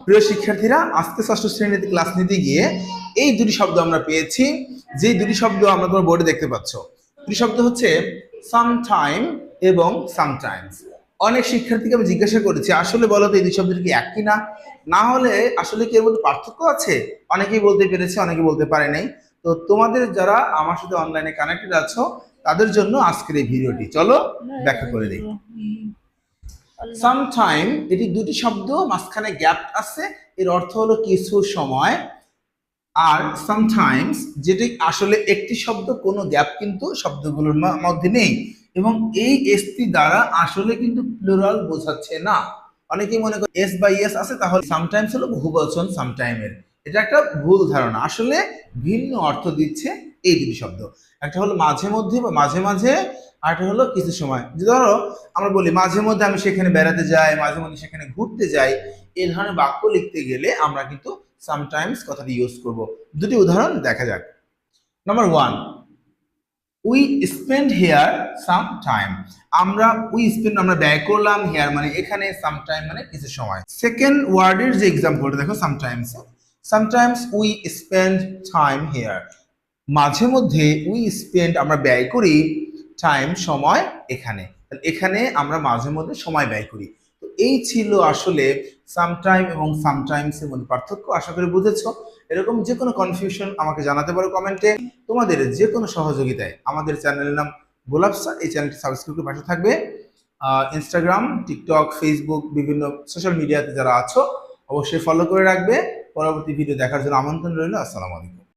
প্রিয় শিক্ষার্থীরা, আজকে ষষ্ঠ শ্রেণীতে ক্লাস নিতে গিয়ে এই দুটি শব্দ আমরা পেয়েছি। যে দুটি শব্দ আমরা তোমার বোর্ডে দেখতে পাচ্ছ, দুটি শব্দ হচ্ছে সামটাইম এবং সামটাইমস। অনেক শিক্ষার্থীকে আমি জিজ্ঞাসা করেছি, আসলে বলো তো এই দুই শব্দটি কি এক কিনা, না হলে আসলে কি এর মধ্যে পার্থক্য আছে? অনেকেই বলতে পেরেছে, অনেকে বলতে পারে নাই। তো তোমাদের যারা আমার সাথে অনলাইনে কানেক্টেড আছো তাদের জন্য আজকের এই ভিডিওটি, চলো ব্যাখ্যা করে দিই। সামটাইম এটি দুটি শব্দ, মাঝখানে গ্যাপ আছে, এর অর্থ হলো কিছু সময়। আর সামটাইমস যেটি আসলে একটি শব্দ, কোনো গ্যাপ কিন্তু শব্দগুলোর মধ্যে নেই, এবং এই এসটি দ্বারা আসলে কিন্তু প্লুরাল বোঝাচ্ছে না। অনেকেই মনে করে এস বাই এস আছে, তাহলে সামটাইমস হলো বহুবচন সামটাইমের। এটা একটা ভুল ধারণা, আসলে ভিন্ন অর্থ দিচ্ছে এই দুটি শব্দ। একটা হলো মাঝে মধ্যে বা মাঝে মাঝে, আর একটা হলো কিছু সময়। যে ধরো আমরা বলি মাঝে মধ্যে আমি সেখানে বেড়াতে যাই, মাঝে মধ্যে সেখানে ঘুরতে যাই, এই ধরনের বাক্য লিখতে গেলে আমরা কিন্তু সামটাইমস কথাটি ইউজ করব। দুটি উদাহরণ দেখা যাক। Number 1, we spend here some time. আমরা ব্যয় করলাম, হেয়ার মানে এখানে, সাম টাইম মানে কিছু সময়। সেকেন্ড ওয়ার্ডের যে এক্সাম্পলটা দেখো, sometimes we spend time here. মাঝে মধ্যে উই স্পেন্ড আমরা ব্যয় করি, টাইম সময় এখানে। এখানে আমরা মাঝে মধ্যে সময় ব্যয় করি। তো এই ছিল আসলে সামটাইম এবং সামটাইমস এর মধ্যে পার্থক্য। আশা করি বুঝেছো। এরকম যে কোনো কনফিউশন আমাকে জানাতে পারো কমেন্টে। তোমাদের যে কোনো সহযোগিতায় আমাদের চ্যানেলের নাম গোলাপ স্যার, এই চ্যানেলটি সাবস্ক্রাইব করে পাশে থাকবে। ইনস্টাগ্রাম, টিকটক, ফেসবুক, বিভিন্ন সোশ্যাল মিডিয়াতে যারা আছো অবশ্যই ফলো করে রাখবে। পরবর্তী ভিডিও দেখার জন্য আমন্ত্রণ রইল। আসসালামু আলাইকুম।